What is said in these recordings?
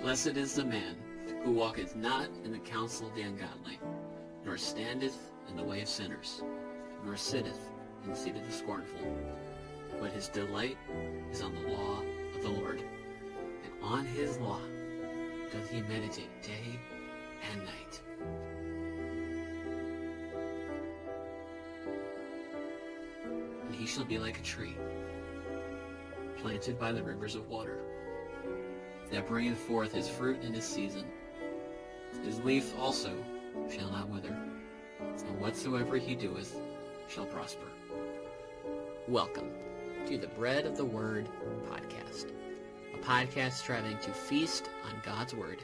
Blessed is the man who walketh not in the counsel of the ungodly, nor standeth in the way of sinners, nor sitteth in the seat of the scornful. But his delight is on the law of the Lord, and on his law doth he meditate day and night. And he shall be like a tree planted by the rivers of water, that bringeth forth his fruit in his season. His leaf also shall not wither, and whatsoever he doeth shall prosper. Welcome to the Bread of the Word podcast, a podcast striving to feast on God's Word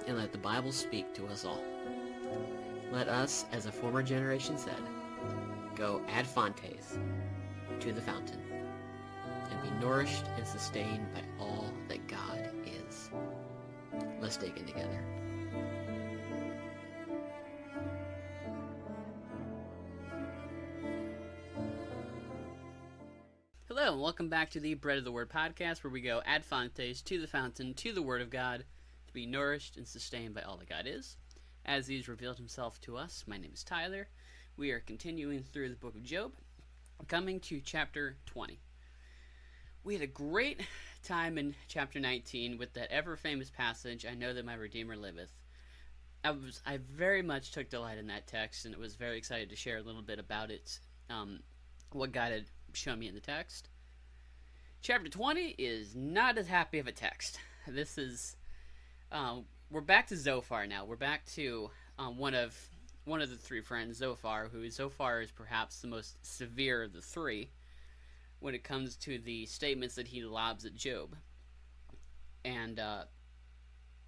and let the Bible speak to us all. Let us, as a former generation said, go ad fontes, to the fountain, and be nourished and sustained by all that God is. Let's dig in together. Hello, and welcome back to the Bread of the Word podcast, where we go ad fontes, to the fountain, to the Word of God, to be nourished and sustained by all that God is. As He's revealed Himself to us, my name is Tyler. We are continuing through the book of Job, coming to chapter 20. We had a great time in chapter 19 with that ever-famous passage, I know that my Redeemer liveth. I very much took delight in that text, and was very excited to share a little bit about it, what God had shown me in the text. Chapter 20 is not as happy of a text. This is, we're back to Zophar now. We're back to one of the three friends, Zophar, who Zophar is perhaps the most severe of the three when it comes to the statements that he lobs at Job. And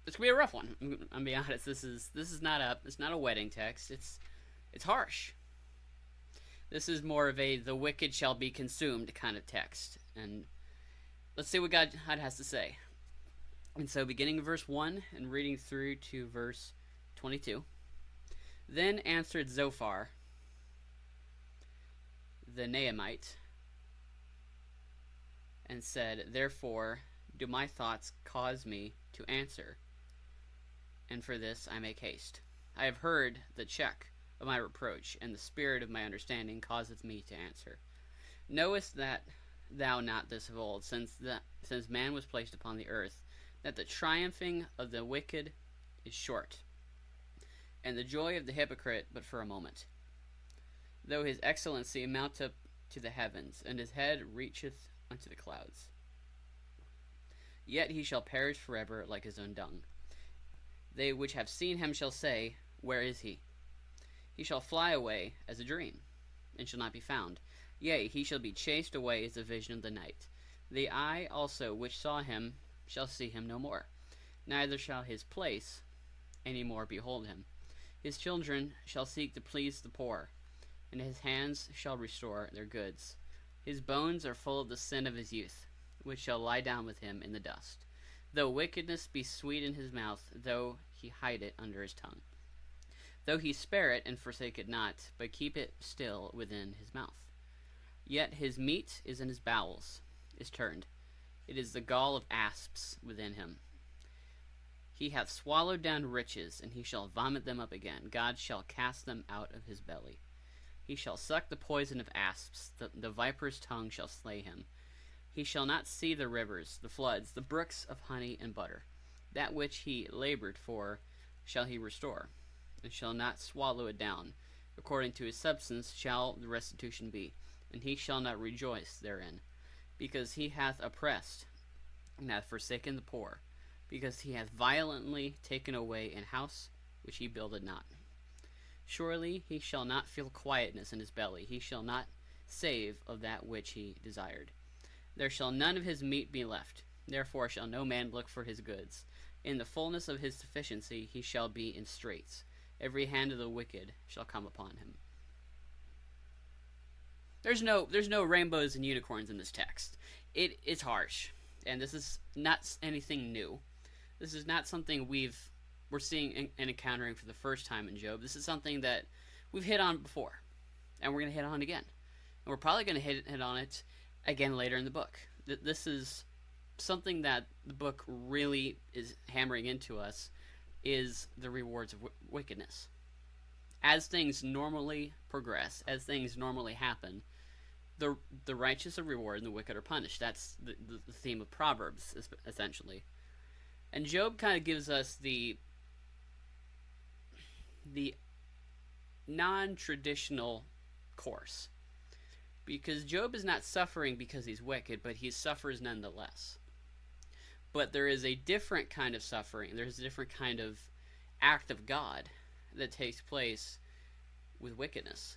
it's gonna be a rough one. I'm be honest. This is not a wedding text. It's harsh. This is more of a the wicked shall be consumed kind of text. And let's see what God has to say. And so, beginning in verse 1 and reading through to verse 22. Then answered Zophar, the Naamite, and said, Therefore do my thoughts cause me to answer, and for this I make haste. I have heard the check of my reproach, and the spirit of my understanding causeth me to answer. Knowest that thou not this of old, since man was placed upon the earth, that the triumphing of the wicked is short, and the joy of the hypocrite but for a moment? Though his excellency mount up to the heavens, and his head reacheth unto the clouds, yet he shall perish forever like his own dung. They which have seen him shall say, Where is he? He shall fly away as a dream, and shall not be found. Yea, he shall be chased away as a vision of the night. The eye also which saw him shall see him no more, neither shall his place any more behold him. His children shall seek to please the poor, and his hands shall restore their goods. His bones are full of the sin of his youth, which shall lie down with him in the dust. Though wickedness be sweet in his mouth, though he hide it under his tongue. Though he spare it and forsake it not, but keep it still within his mouth. Yet his meat is in his bowels, is turned. It is the gall of asps within him. He hath swallowed down riches, and he shall vomit them up again. God shall cast them out of his belly. He shall suck the poison of asps, the viper's tongue shall slay him. He shall not see the rivers, the floods, the brooks of honey and butter. That which he labored for shall he restore, and shall not swallow it down. According to his substance shall the restitution be, and he shall not rejoice therein. Because he hath oppressed, and hath forsaken the poor, because he hath violently taken away an house which he builded not. Surely he shall not feel quietness in his belly, he shall not save of that which he desired. There shall none of his meat be left, therefore shall no man look for his goods. In the fullness of his sufficiency he shall be in straits. Every hand of the wicked shall come upon him. There's no rainbows and unicorns in this text. It's harsh, and this is not anything new. This is not something we're seeing and encountering for the first time in Job. This is something that we've hit on before, and we're going to hit on again. And we're probably going to hit on it again later in the book. This is something that the book really is hammering into us is the rewards of wickedness. As things normally progress, as things normally happen, the righteous are rewarded and the wicked are punished. That's the theme of Proverbs, essentially. And Job kind of gives us the non-traditional course, because Job is not suffering because he's wicked, but he suffers nonetheless. But there is a different kind of suffering. There's a different kind of act of God that takes place with wickedness,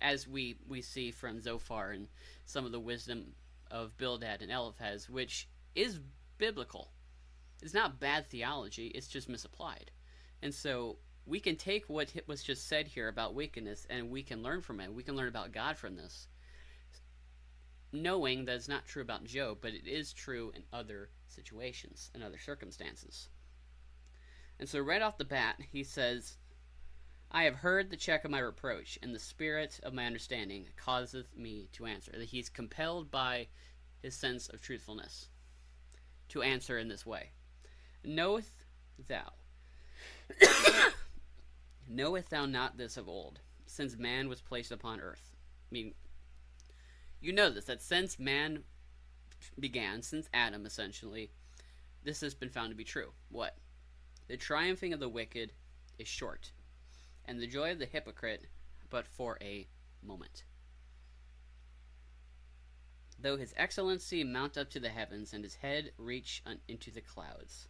as we see from Zophar and some of the wisdom of Bildad and Eliphaz, which is biblical. It's not bad theology, it's just misapplied. And so we can take what was just said here about wickedness and we can learn from it. We can learn about God from this, knowing that it's not true about Job, but it is true in other situations and other circumstances. And so right off the bat, he says, I have heard the check of my reproach, and the spirit of my understanding causeth me to answer. That he's compelled by his sense of truthfulness to answer in this way. Knowest thou not this of old, since man was placed upon earth? I mean, you know this, that since man began, since Adam essentially, this has been found to be true. What? The triumphing of the wicked is short, and the joy of the hypocrite but for a moment. Though his excellency mount up to the heavens, and his head reach into the clouds,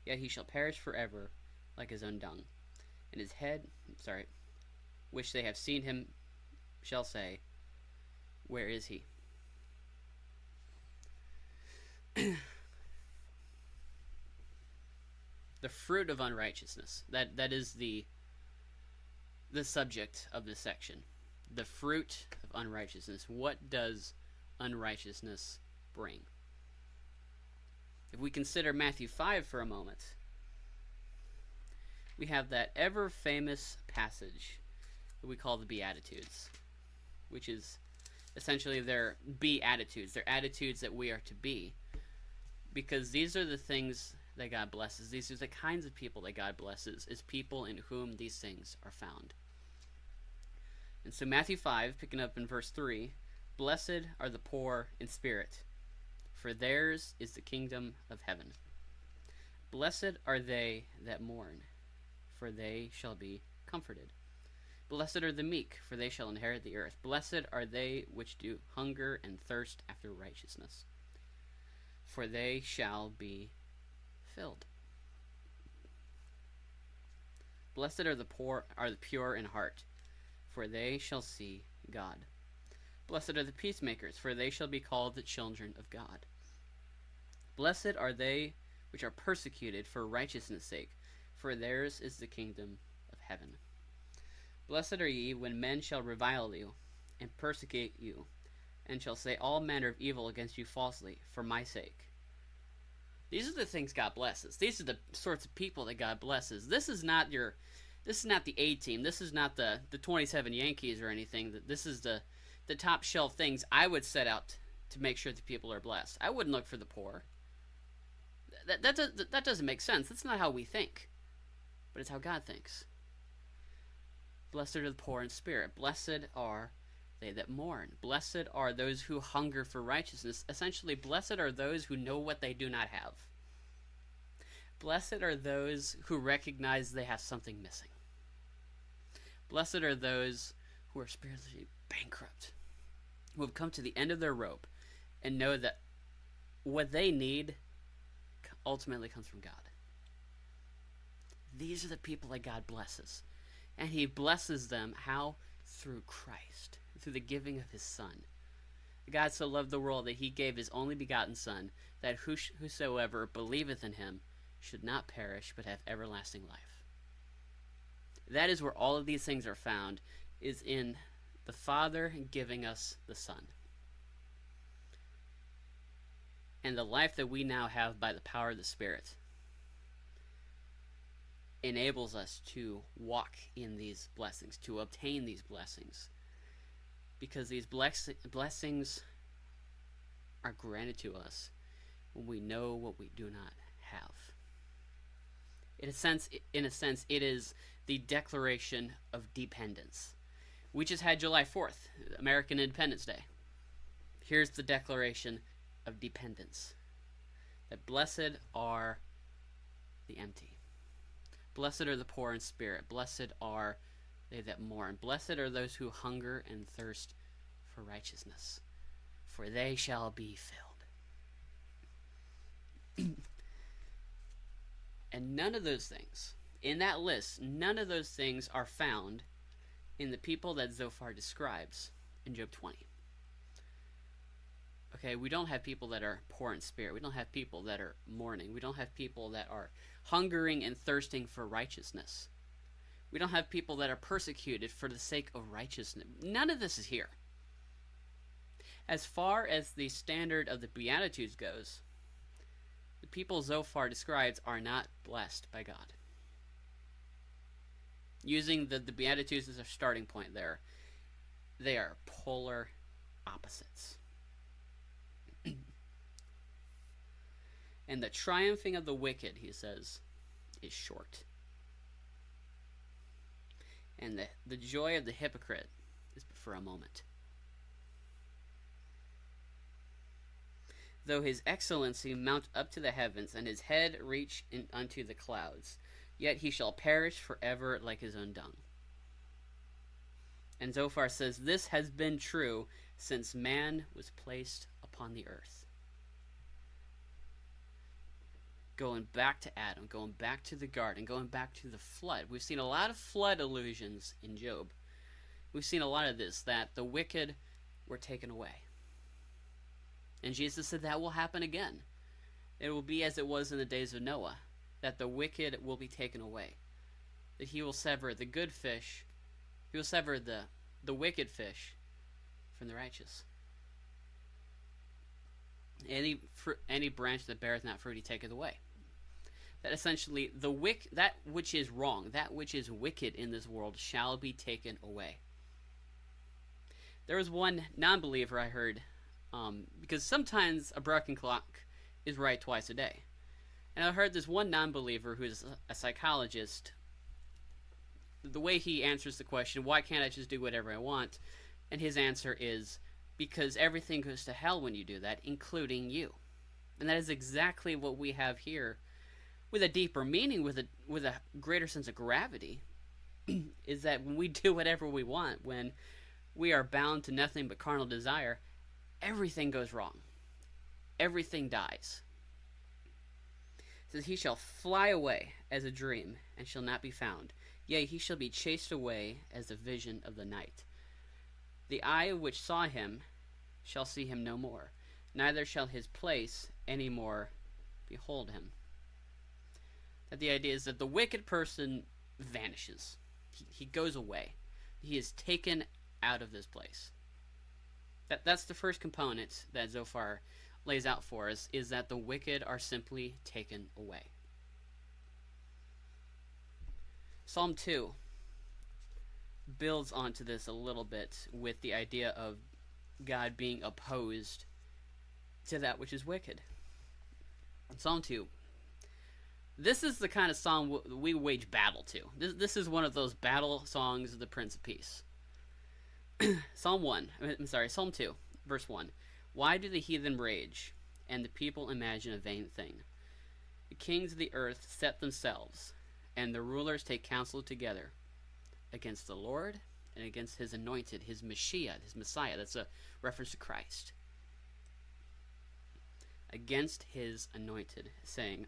yet he shall perish forever like his own dung. And his head, which they have seen him, shall say, where is he? The fruit of unrighteousness. That is the subject of this section. The fruit of unrighteousness. What does unrighteousness bring? If we consider Matthew 5 for a moment, we have that ever famous passage that we call the Beatitudes, which is essentially their be-attitudes. They're attitudes that we are to be, because these are the things that God blesses. These are the kinds of people that God blesses, is people in whom these things are found. And so Matthew 5, picking up in verse 3, Blessed are the poor in spirit, for theirs is the kingdom of heaven. Blessed are they that mourn, for they shall be comforted. Blessed are the meek, for they shall inherit the earth. Blessed are they which do hunger and thirst after righteousness, for they shall be filled. Blessed are the pure in heart, for they shall see God. Blessed are the peacemakers, for they shall be called the children of God. Blessed are they which are persecuted for righteousness' sake, for theirs is the kingdom of heaven. Blessed are ye when men shall revile you, and persecute you, and shall say all manner of evil against you falsely, for my sake. These are the things God blesses. These are the sorts of people that God blesses. This is not the A team. This is not the 27 Yankees or anything. This is the top shelf things I would set out to make sure that people are blessed. I wouldn't look for the poor. That doesn't make sense. That's not how we think. But it's how God thinks. Blessed are the poor in spirit. Blessed are they that mourn. Blessed are those who hunger for righteousness. Essentially, blessed are those who know what they do not have. Blessed are those who recognize they have something missing. Blessed are those who are spiritually bankrupt, who have come to the end of their rope and know that what they need ultimately comes from God. These are the people that God blesses. And he blesses them, how? Through Christ, through the giving of his Son. God so loved the world that he gave his only begotten Son, that whosoever believeth in him should not perish, but have everlasting life. That is where all of these things are found, is in the Father giving us the Son. And the life that we now have by the power of the Spirit enables us to walk in these blessings, to obtain these blessings. Because these blessings are granted to us when we know what we do not have. In a sense, it is the Declaration of Dependence. We just had July 4th, American Independence Day. Here's the Declaration of Dependence. That blessed are the empty. Blessed are the poor in spirit. Blessed are they that mourn. Blessed are those who hunger and thirst for righteousness, for they shall be filled. And none of those things, in that list, none of those things are found in the people that Zophar describes in Job 20. Okay, we don't have people that are poor in spirit. We don't have people that are mourning. We don't have people that are hungering and thirsting for righteousness. We don't have people that are persecuted for the sake of righteousness. None of this is here. As far as the standard of the Beatitudes goes, the people Zophar describes are not blessed by God. Using the Beatitudes as a starting point there, they are polar opposites. And the triumphing of the wicked, he says, is short. And the joy of the hypocrite is but for a moment. Though his excellency mount up to the heavens, and his head reach unto the clouds, yet he shall perish forever like his own dung. And Zophar says, this has been true since man was placed upon the earth. Going back to Adam, going back to the garden, going back to the flood. We've seen a lot of flood allusions in Job. We've seen a lot of this, that the wicked were taken away. And Jesus said that will happen again. It will be as it was in the days of Noah, that the wicked will be taken away. That he will sever the good fish, he will sever the wicked fish from the righteous. Any branch that beareth not fruit, he taketh away. That essentially that which is wrong, that which is wicked in this world shall be taken away. There was one non-believer I heard, because sometimes a broken clock is right twice a day. And I heard this one non-believer who's a psychologist, the way he answers the question, why can't I just do whatever I want? And his answer is, because everything goes to hell when you do that, including you. And that is exactly what we have here, with a deeper meaning, with a greater sense of gravity, is that when we do whatever we want, when we are bound to nothing but carnal desire, everything goes wrong. Everything dies. It says, he shall fly away as a dream, and shall not be found. Yea, he shall be chased away as a vision of the night. The eye which saw him shall see him no more, neither shall his place any more behold him. That the idea is that the wicked person vanishes. He goes away. He is taken out of this place. That's the first component that Zophar lays out for us, is that the wicked are simply taken away. Psalm 2 builds onto this a little bit with the idea of God being opposed to that which is wicked. Psalm 2. This is the kind of song we wage battle to. This is one of those battle songs of the Prince of Peace. Psalm 2, verse 1. Why do the heathen rage, and the people imagine a vain thing? The kings of the earth set themselves, and the rulers take counsel together against the Lord and against his anointed, his Mashiach, his Messiah. That's a reference to Christ. Against his anointed, saying,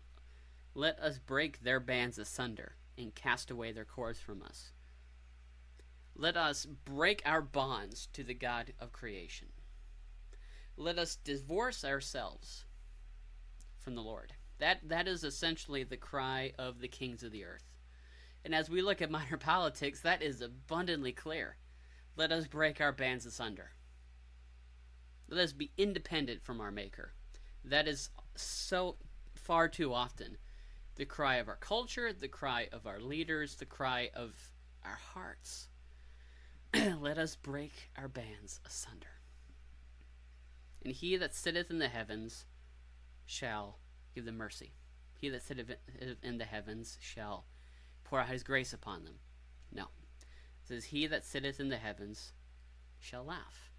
let us break their bands asunder and cast away their cords from us. Let us break our bonds to the God of creation. Let us divorce ourselves from the Lord. That is essentially the cry of the kings of the earth. And as we look at minor politics, that is abundantly clear. Let us break our bands asunder. Let us be independent from our Maker. That is so far too often the cry of our culture, the cry of our leaders, the cry of our hearts. Let us break our bands asunder. And he that sitteth in the heavens shall give them mercy. He that sitteth in the heavens shall pour out his grace upon them. No. It says, he that sitteth in the heavens shall laugh.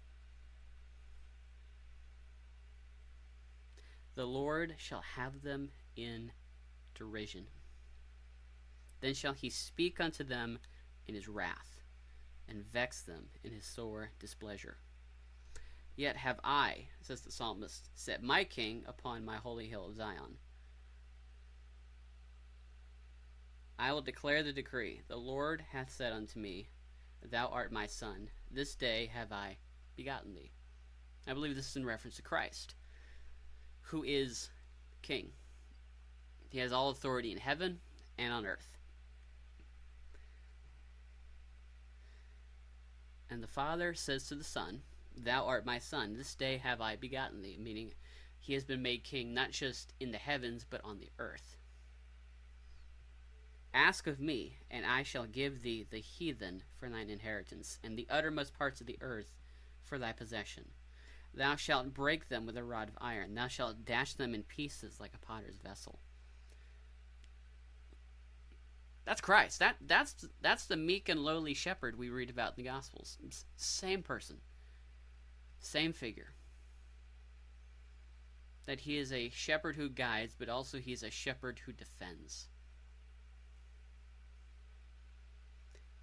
The Lord shall have them in derision. Then shall he speak unto them in his wrath, and vex them in his sore displeasure. Yet have I, says the psalmist, set my king upon my holy hill of Zion. I will declare the decree. The Lord hath said unto me, Thou art my son. This day have I begotten thee. I believe this is in reference to Christ, who is king. He has all authority in heaven and on earth. And the Father says to the Son, Thou art my son, this day have I begotten thee, meaning he has been made king not just in the heavens, but on the earth. Ask of me, and I shall give thee the heathen for thine inheritance, and the uttermost parts of the earth for thy possession. Thou shalt break them with a rod of iron, thou shalt dash them in pieces like a potter's vessel. That's Christ. That's the meek and lowly shepherd we read about in the Gospels. Same person. Same figure. That he is a shepherd who guides, but also he is a shepherd who defends.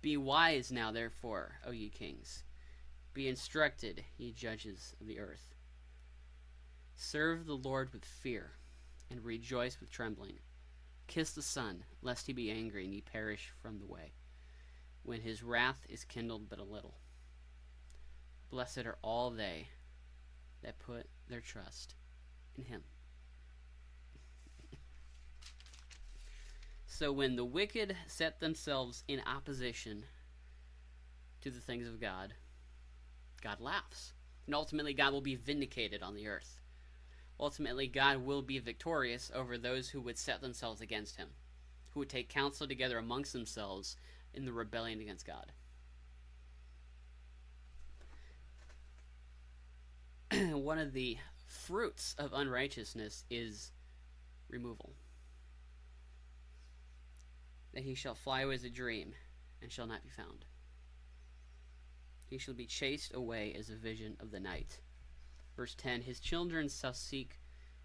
Be wise now, therefore, O ye kings. Be instructed, ye judges of the earth. Serve the Lord with fear, and rejoice with trembling. Kiss the Son, lest he be angry, and ye perish from the way, when his wrath is kindled but a little. Blessed are all they that put their trust in him. So when the wicked set themselves in opposition to the things of God, God laughs. And ultimately God will be vindicated on the earth. Ultimately God will be victorious over those who would set themselves against him, who would take counsel together amongst themselves in the rebellion against God. One of the fruits of unrighteousness is removal. That he shall fly away as a dream, and shall not be found. He shall be chased away as a vision of the night. Verse 10, his children shall seek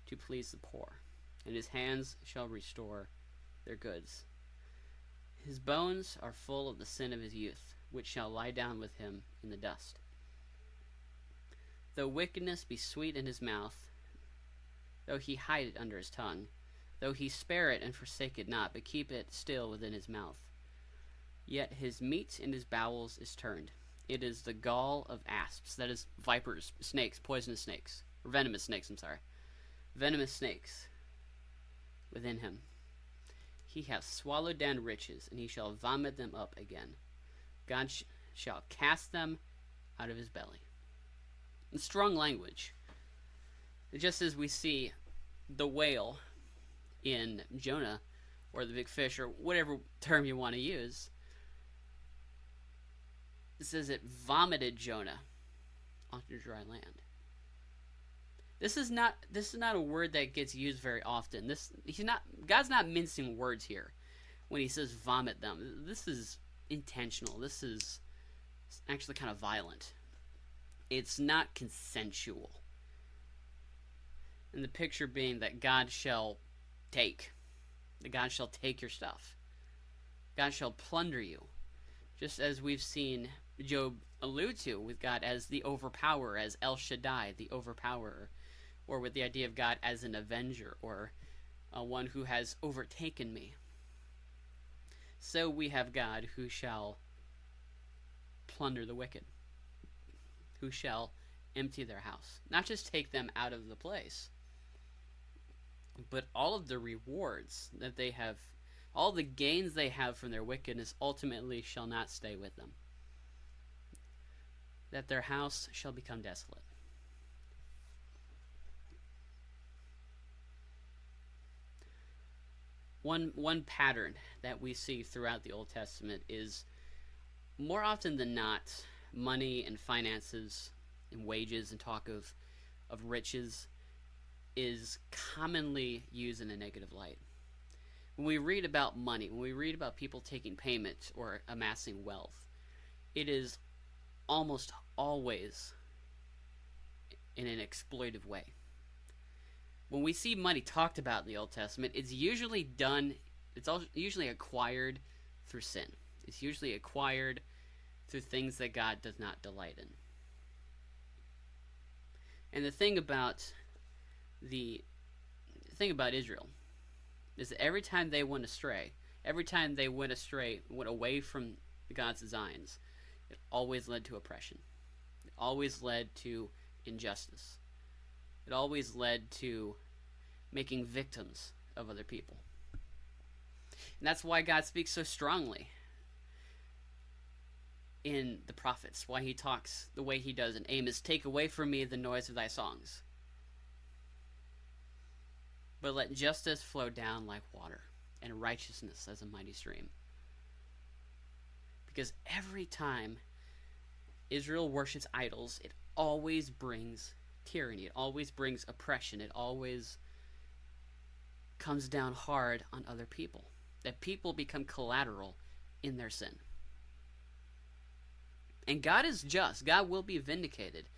to please the poor, and his hands shall restore their goods. His bones are full of the sin of his youth, which shall lie down with him in the dust. Though wickedness be sweet in his mouth, though he hide it under his tongue, though he spare it and forsake it not, but keep it still within his mouth, yet his meat in his bowels is turned. It is the gall of asps, that is vipers, snakes, poisonous snakes, or venomous snakes, venomous snakes within him. He hath swallowed down riches, and he shall vomit them up again. God shall cast them out of his belly. In strong language. Just as we see the whale in Jonah, or the big fish, or whatever term you want to use, it says it vomited Jonah onto dry land. This is not a word that gets used very often. God's not mincing words here when he says vomit them. This is intentional. This is actually kind of violent. It's not consensual. And the picture being that God shall take. That God shall take your stuff. God shall plunder you. Just as we've seen Job allude to with God as the overpowerer, as El Shaddai, the overpowerer, or with the idea of God as an avenger, or one who has overtaken me. So we have God who shall plunder the wicked, who shall empty their house. Not just take them out of the place, but all of the rewards that they have, all the gains they have from their wickedness ultimately shall not stay with them. That their house shall become desolate. One pattern that we see throughout the Old Testament is, more often than not, money and finances and wages and talk of riches is commonly used in a negative light. When we read about money, when we read about people taking payment or amassing wealth, it is almost always in an exploitive way. When we see money talked about in the Old Testament, it's usually usually acquired through sin. It's usually acquired through things that God does not delight in. And the thing about Israel is that every time they went astray, went away from God's designs, it always led to oppression. It always led to injustice. It always led to making victims of other people. And that's why God speaks so strongly in the prophets, why he talks the way he does in Amos, take away from me the noise of thy songs, but let justice flow down like water, and righteousness as a mighty stream. Because every time Israel worships idols, it always brings tyranny, it always brings oppression, it always comes down hard on other people. That people become collateral in their sin. And God is just. God will be vindicated.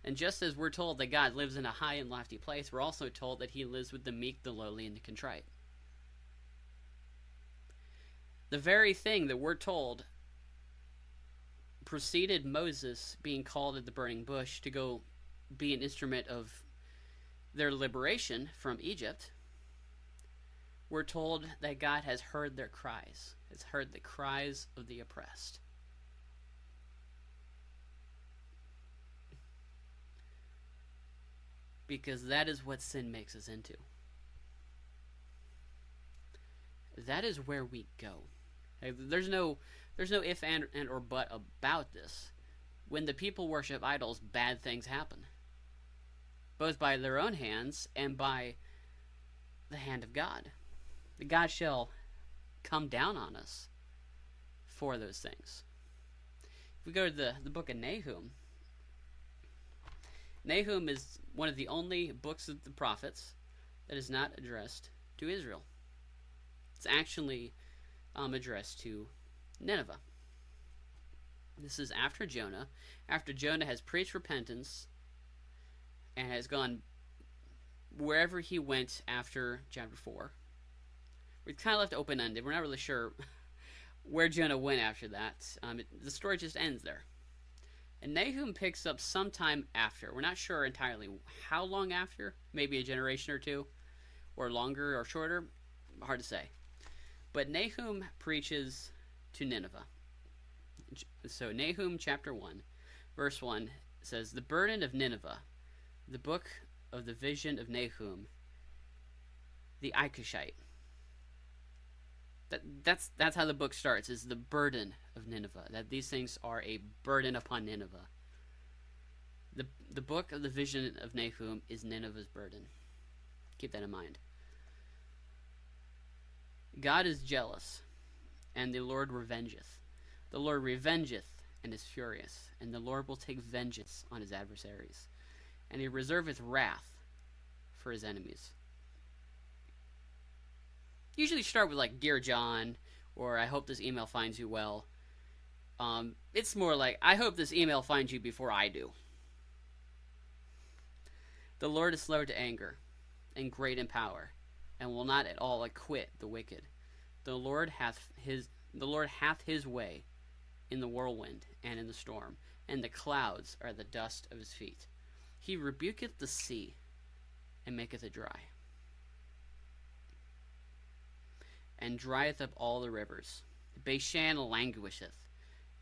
And just as we're told that God lives in a high and lofty place, we're also told that he lives with the meek, the lowly, and the contrite. The very thing that we're told preceded Moses being called at the burning bush to go be an instrument of their liberation from Egypt, we're told that God has heard their cries, has heard the cries of the oppressed. Because that is what sin makes us into. That is where we go. There's no if and or but about this. When the people worship idols, bad things happen. Both by their own hands and by the hand of God. God shall come down on us for those things. If we go to the book of Nahum, Nahum is one of the only books of the prophets that is not addressed to Israel. It's actually addressed to Nineveh. This is after Jonah. After Jonah has preached repentance and has gone wherever he went after chapter 4. We're kind of left open-ended. We're not really sure where Jonah went after that. The story just ends there. And Nahum picks up sometime after. We're not sure entirely how long after. Maybe a generation or two. Or longer or shorter. Hard to say. But Nahum preaches to Nineveh. So Nahum chapter 1, verse 1 says, "The burden of Nineveh, the book of the vision of Nahum, the Cushite." That's how the book starts, is the burden of Nineveh. That these things are a burden upon Nineveh. The book of the vision of Nahum is Nineveh's burden. Keep that in mind. God is jealous, and the Lord revengeth. The Lord revengeth and is furious, and the Lord will take vengeance on his adversaries, and he reserveth wrath for his enemies. Usually start with like, "Dear John," or "I hope this email finds you well." It's more like, "I hope this email finds you before I do." The Lord is slow to anger and great in power, and will not at all acquit the wicked. The Lord hath his way in the whirlwind and in the storm, and the clouds are the dust of his feet. He rebuketh the sea and maketh it dry, and drieth up all the rivers. Bashan languisheth,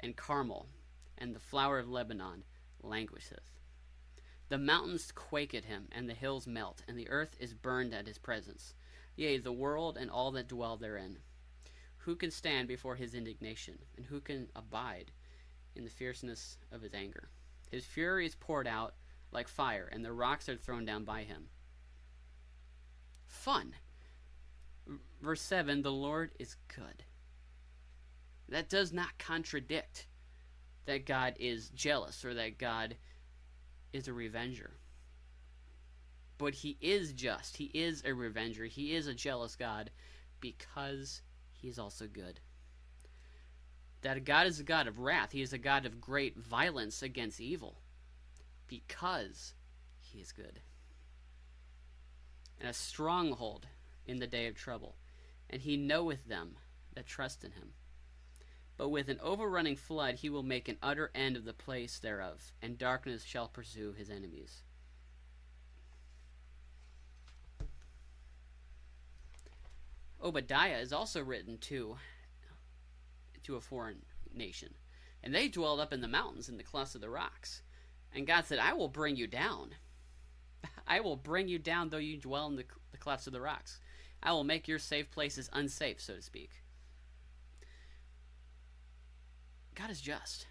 and Carmel, and the flower of Lebanon languisheth. The mountains quake at him, and the hills melt, and the earth is burned at his presence. Yea, the world and all that dwell therein. Who can stand before his indignation, and who can abide in the fierceness of his anger? His fury is poured out like fire, and the rocks are thrown down by him. Fun. Verse 7, "The Lord is good." That does not contradict that God is jealous or that God is a revenger. But he is just. He is a revenger. He is a jealous God because he is also good. That God is a God of wrath. He is a God of great violence against evil because he is good. And a stronghold in the day of trouble. And he knoweth them that trust in him. But with an overrunning flood he will make an utter end of the place thereof, and darkness shall pursue his enemies. Obadiah is also written to a foreign nation. And they dwelled up in the mountains in the clefts of the rocks. And God said, I will bring you down. I will bring you down though you dwell in the clefts of the rocks. I will make your safe places unsafe, so to speak. God is just.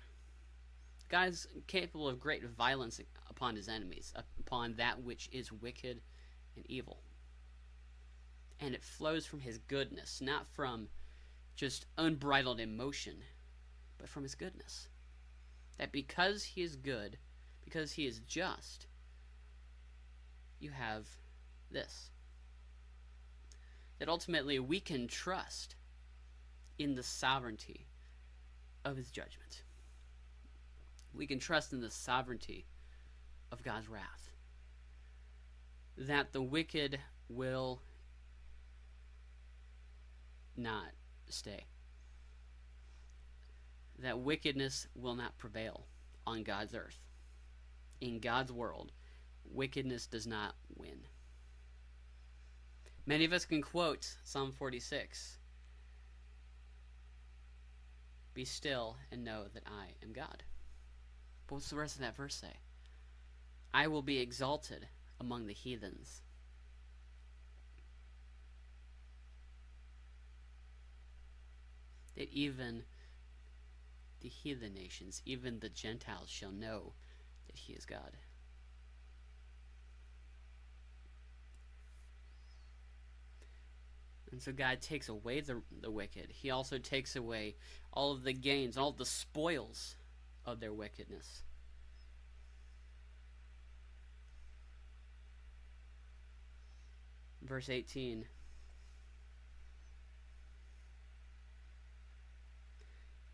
God is capable of great violence upon his enemies, upon that which is wicked and evil. And it flows from his goodness, not from just unbridled emotion, but from his goodness. That because he is good, because he is just, you have this. That ultimately we can trust in the sovereignty of his judgment. We can trust in the sovereignty of God's wrath. That the wicked will not stay. That wickedness will not prevail on God's earth. In God's world, wickedness does not win. Many of us can quote Psalm 46. Be still and know that I am God. But what's the rest of that verse say? I will be exalted among the heathens. That even the heathen nations, even the Gentiles shall know that he is God. And so God takes away the wicked. He also takes away all of the gains, all of the spoils of their wickedness. Verse 18.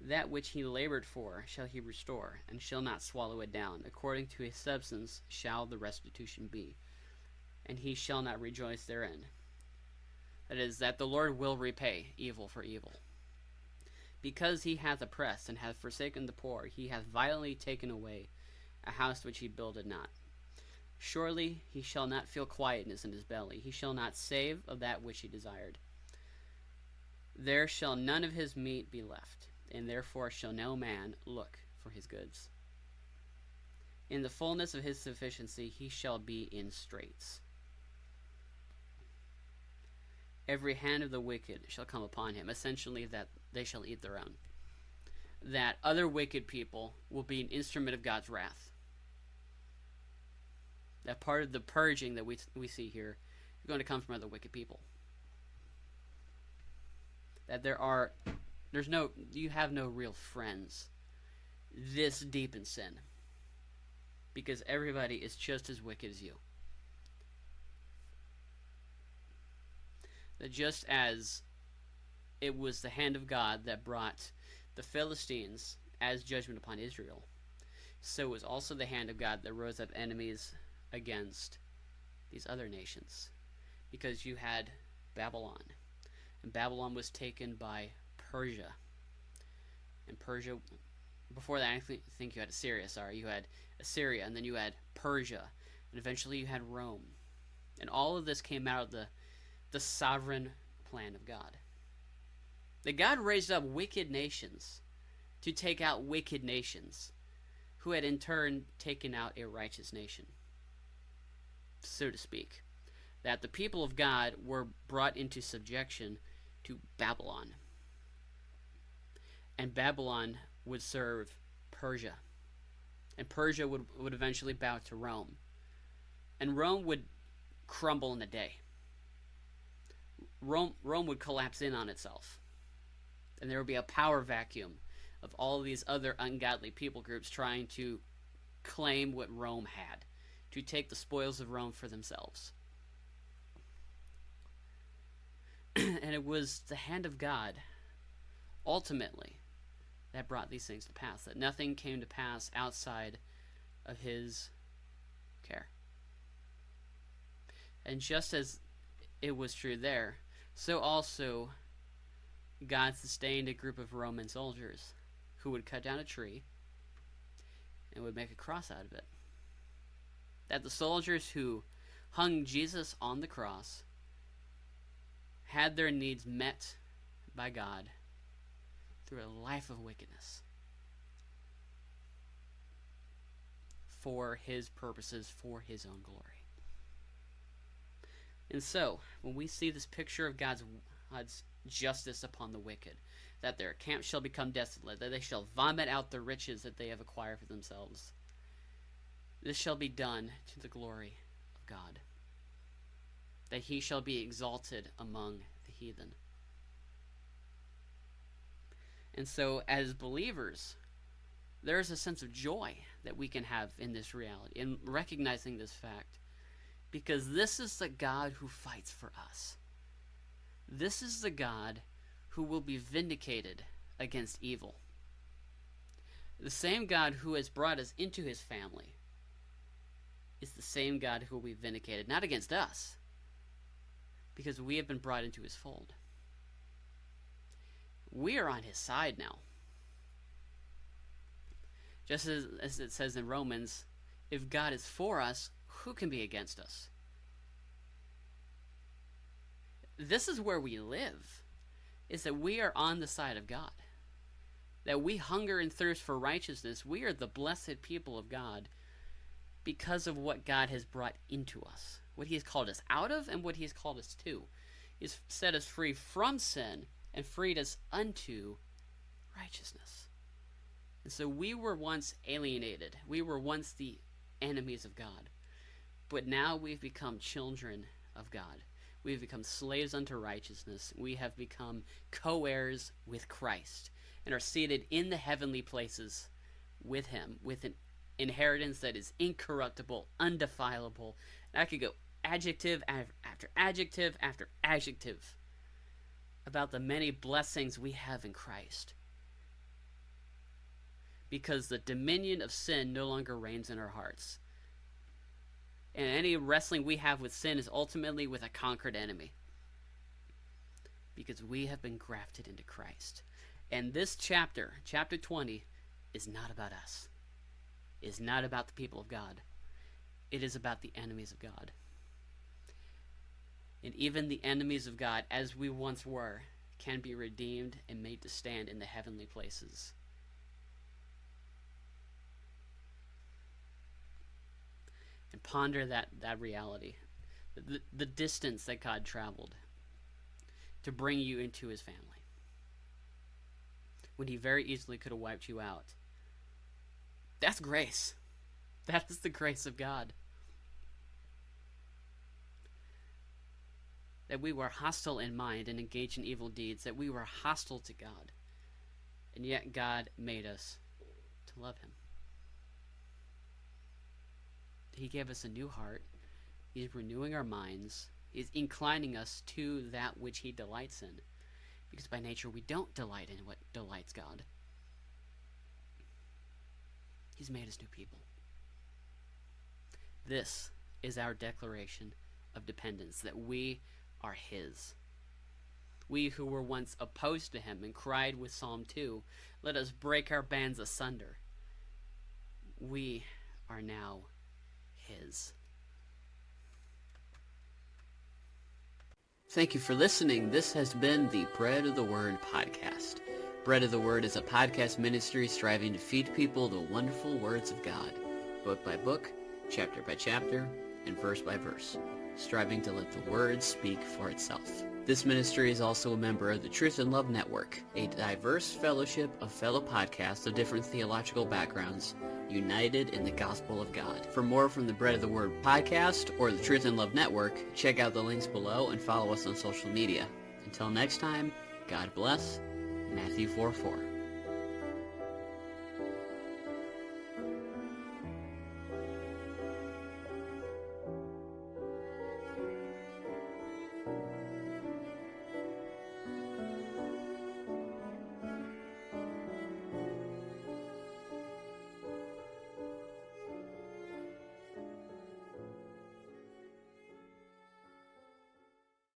That which he labored for shall he restore, and shall not swallow it down. According to his substance shall the restitution be, and he shall not rejoice therein. That is, that the Lord will repay evil for evil. Because he hath oppressed and hath forsaken the poor, he hath violently taken away a house which he builded not. Surely he shall not feel quietness in his belly. He shall not save of that which he desired. There shall none of his meat be left, and therefore shall no man look for his goods. In the fullness of his sufficiency he shall be in straits. Every hand of the wicked shall come upon him. Essentially, that they shall eat their own. That other wicked people will be an instrument of God's wrath. That part of the purging that we see here is going to come from other wicked people. That you have no real friends this deep in sin. Because everybody is just as wicked as you. That just as it was the hand of God that brought the Philistines as judgment upon Israel, so it was also the hand of God that rose up enemies against these other nations. Because you had Babylon, and Babylon was taken by Persia. And Persia, before that, I think you had Assyria, you had Assyria, and then you had Persia, and eventually you had Rome. And all of this came out of the sovereign plan of God. That God raised up wicked nations to take out wicked nations, who had in turn taken out a righteous nation, so to speak. That the people of God were brought into subjection to Babylon. And Babylon would serve Persia. And Persia would eventually bow to Rome. And Rome would crumble in a day. Rome would collapse in on itself. And there would be a power vacuum of all of these other ungodly people groups trying to claim what Rome had. to take the spoils of Rome for themselves. And it was the hand of God, ultimately, that brought these things to pass. That nothing came to pass outside of his care. And just as it was true there, so also God sustained a group of Roman soldiers who would cut down a tree and would make a cross out of it. That the soldiers who hung Jesus on the cross had their needs met by God through a life of wickedness for his purposes, for his own glory. And so, when we see this picture of God's justice upon the wicked, that their camp shall become desolate, that they shall vomit out the riches that they have acquired for themselves, this shall be done to the glory of God, that he shall be exalted among the heathen. And so, as believers, there is a sense of joy that we can have in this reality, in recognizing this fact, because this is the God who fights for us. This is the God who will be vindicated against evil. The same God who has brought us into his family is the same God who will be vindicated, not against us, because we have been brought into his fold. We are on his side now. Just as it says in Romans, if God is for us, who can be against us? This is where we live, is that we are on the side of God. That we hunger and thirst for righteousness. We are the blessed people of God because of what God has brought into us. What he has called us out of and what he has called us to. He's set us free from sin and freed us unto righteousness. And so we were once alienated. We were once the enemies of God. But now we've become children of God. We've become slaves unto righteousness. We have become co-heirs with Christ and are seated in the heavenly places with him, with an inheritance that is incorruptible, undefilable. And I could go adjective after adjective after adjective about the many blessings we have in Christ. Because the dominion of sin no longer reigns in our hearts. And any wrestling we have with sin is ultimately with a conquered enemy. Because we have been grafted into Christ. And this chapter, chapter 20, is not about us. It is not about the people of God. It is about the enemies of God. And even the enemies of God, as we once were, can be redeemed and made to stand in the heavenly places. And ponder that reality. The distance that God traveled to bring you into his family. When he very easily could have wiped you out. That's grace. That is the grace of God. That we were hostile in mind and engaged in evil deeds. That we were hostile to God. And yet God made us to love him. He gave us a new heart. He's renewing our minds. He's inclining us to that which he delights in. Because by nature we don't delight in what delights God. He's made us new people. This is our declaration of dependence, that we are his. We who were once opposed to him and cried with Psalm 2, let us break our bands asunder. We are now his. Thank you for listening. This has been the Bread of the Word podcast. Bread of the Word is a podcast ministry striving to feed people the wonderful words of God, book by book, chapter by chapter, and verse by verse, striving to let the Word speak for itself. This ministry is also a member of the Truth and Love Network, a diverse fellowship of fellow podcasts of different theological backgrounds, united in the gospel of God. For more from the Bread of the Word podcast or the Truth and Love Network, check out the links below and follow us on social media. Until next time, God bless. Matthew 4:4.